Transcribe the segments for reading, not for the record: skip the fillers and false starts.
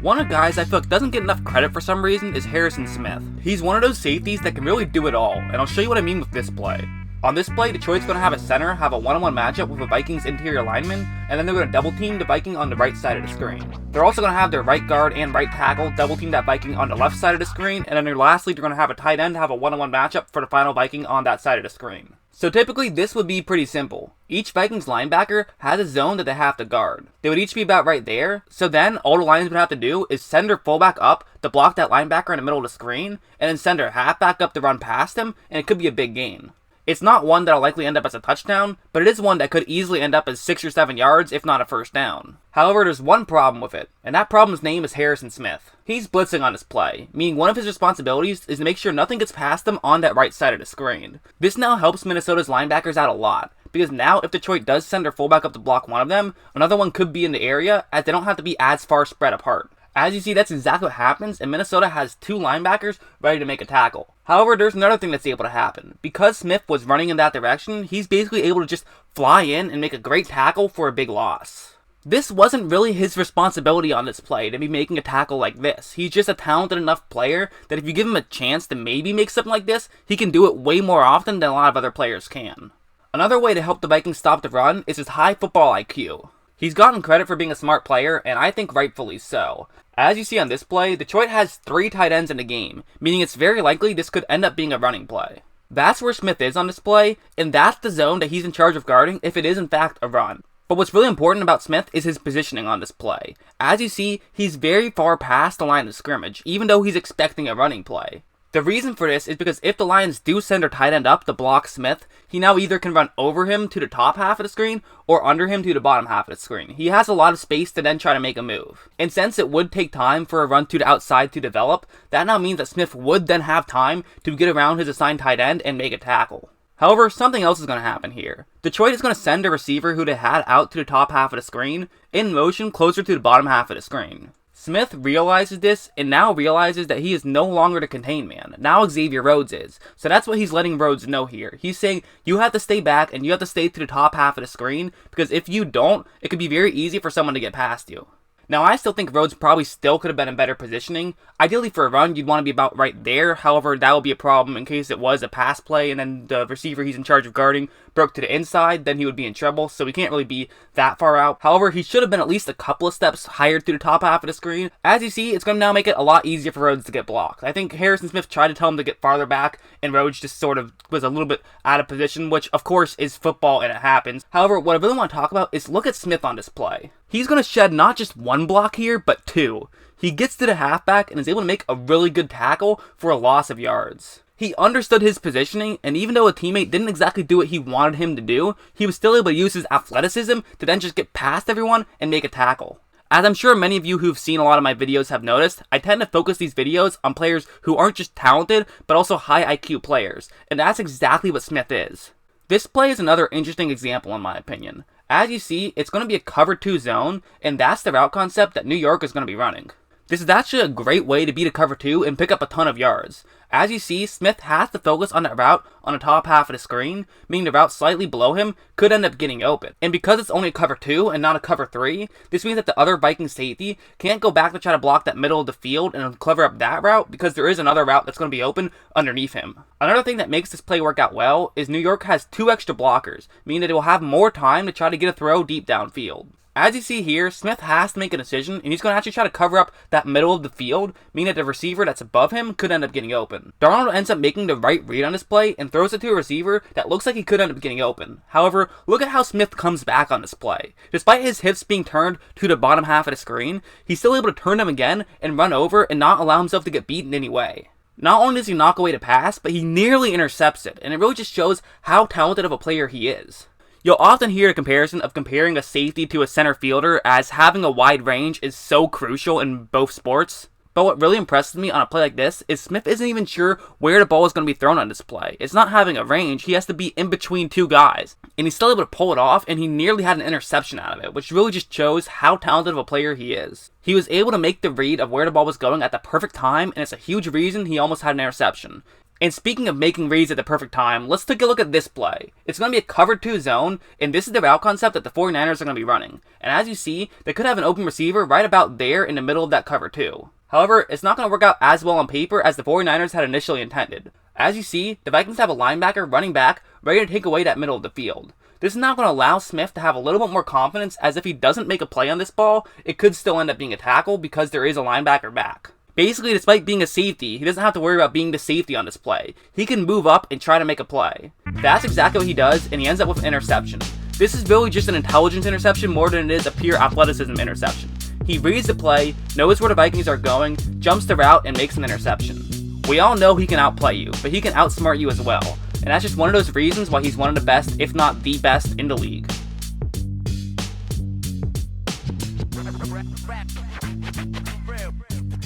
One of the guys I feel like doesn't get enough credit for some reason is Harrison Smith. He's one of those safeties that can really do it all, and I'll show you what I mean with this play. On this play, Detroit's going to have a center have a one-on-one matchup with a Vikings interior lineman, and then they're going to double team the Viking on the right side of the screen. They're also going to have their right guard and right tackle double team that Viking on the left side of the screen, and then lastly, they're going to have a tight end have a one-on-one matchup for the final Viking on that side of the screen. So typically, this would be pretty simple. Each Vikings linebacker has a zone that they have to guard. They would each be about right there, so then all the linemen would have to do is send their fullback up to block that linebacker in the middle of the screen, and then send their halfback up to run past him, and it could be a big gain. It's not one that'll likely end up as a touchdown, but it is one that could easily end up as 6 or 7 yards, if not a first down. However, there's one problem with it, and that problem's name is Harrison Smith. He's blitzing on this play, meaning one of his responsibilities is to make sure nothing gets past him on that right side of the screen. This now helps Minnesota's linebackers out a lot, because now if Detroit does send their fullback up to block one of them, another one could be in the area, as they don't have to be as far spread apart. As you see, that's exactly what happens, and Minnesota has 2 linebackers ready to make a tackle. However, there's another thing that's able to happen. Because Smith was running in that direction, he's basically able to just fly in and make a great tackle for a big loss. This wasn't really his responsibility on this play to be making a tackle like this. He's just a talented enough player that if you give him a chance to maybe make something like this, he can do it way more often than a lot of other players can. Another way to help the Vikings stop the run is his high football IQ. He's gotten credit for being a smart player, and I think rightfully so. As you see on this play, Detroit has 3 tight ends in the game, meaning it's very likely this could end up being a running play. That's where Smith is on this play, and that's the zone that he's in charge of guarding if it is in fact a run. But what's really important about Smith is his positioning on this play. As you see, he's very far past the line of scrimmage, even though he's expecting a running play. The reason for this is because if the Lions do send their tight end up to block Smith, he now either can run over him to the top half of the screen or under him to the bottom half of the screen. He has a lot of space to then try to make a move. And since it would take time for a run to the outside to develop, that now means that Smith would then have time to get around his assigned tight end and make a tackle. However, something else is going to happen here. Detroit is going to send a receiver who they had out to the top half of the screen in motion closer to the bottom half of the screen. Smith realizes this, and now realizes that he is no longer the contain man. Now Xavier Rhodes is. So that's what he's letting Rhodes know here. He's saying, you have to stay back, and you have to stay to the top half of the screen, because if you don't, it could be very easy for someone to get past you. Now, I still think Rhodes probably still could have been in better positioning. Ideally, for a run, you'd want to be about right there. However, that would be a problem in case it was a pass play, and then the receiver he's in charge of guarding broke to the inside, then he would be in trouble, so he can't really be that far out. However, he should have been at least a couple of steps higher to the top half of the screen. As you see, it's going to now make it a lot easier for Rhodes to get blocked. I think Harrison Smith tried to tell him to get farther back, and Rhodes just sort of was a little bit out of position, which of course is football and it happens. However, what I really want to talk about is look at Smith on this play. He's going to shed not just 1 block here, but 2. He gets to the halfback and is able to make a really good tackle for a loss of yards. He understood his positioning, and even though a teammate didn't exactly do what he wanted him to do, he was still able to use his athleticism to then just get past everyone and make a tackle. As I'm sure many of you who've seen a lot of my videos have noticed, I tend to focus these videos on players who aren't just talented, but also high IQ players, and that's exactly what Smith is. This play is another interesting example in my opinion. As you see, it's going to be a cover 2 zone, and that's the route concept that New York is going to be running. This is actually a great way to beat a cover 2 and pick up a ton of yards. As you see, Smith has to focus on that route on the top half of the screen, meaning the route slightly below him could end up getting open. And because it's only a cover 2 and not a cover 3, this means that the other Viking safety can't go back to try to block that middle of the field and cover up that route because there is another route that's going to be open underneath him. Another thing that makes this play work out well is New York has 2 extra blockers, meaning that it will have more time to try to get a throw deep downfield. As you see here, Smith has to make a decision, and he's going to actually try to cover up that middle of the field, meaning that the receiver that's above him could end up getting open. Darnold ends up making the right read on this play and throws it to a receiver that looks like he could end up getting open. However, look at how Smith comes back on this play. Despite his hips being turned to the bottom half of the screen, he's still able to turn them again and run over and not allow himself to get beaten in any way. Not only does he knock away the pass, but he nearly intercepts it, and it really just shows how talented of a player he is. You'll often hear a comparison of comparing a safety to a center fielder as having a wide range is so crucial in both sports. But what really impresses me on a play like this is Smith isn't even sure where the ball is going to be thrown on this play. It's not having a range, he has to be in between 2 guys. And he's still able to pull it off, and he nearly had an interception out of it, which really just shows how talented of a player he is. He was able to make the read of where the ball was going at the perfect time, and it's a huge reason he almost had an interception. And speaking of making reads at the perfect time, let's take a look at this play. It's going to be a cover 2 zone, and this is the route concept that the 49ers are going to be running. And as you see, they could have an open receiver right about there in the middle of that cover 2. However, it's not going to work out as well on paper as the 49ers had initially intended. As you see, the Vikings have a linebacker running back, ready to take away that middle of the field. This is not going to allow Smith to have a little bit more confidence, as if he doesn't make a play on this ball, it could still end up being a tackle because there is a linebacker back. Basically, despite being a safety, he doesn't have to worry about being the safety on this play. He can move up and try to make a play. That's exactly what he does, and he ends up with an interception. This is really just an intelligence interception more than it is a pure athleticism interception. He reads the play, knows where the Vikings are going, jumps the route, and makes an interception. We all know he can outplay you, but he can outsmart you as well. And that's just one of those reasons why he's one of the best, if not the best, in the league.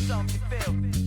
Something you feel.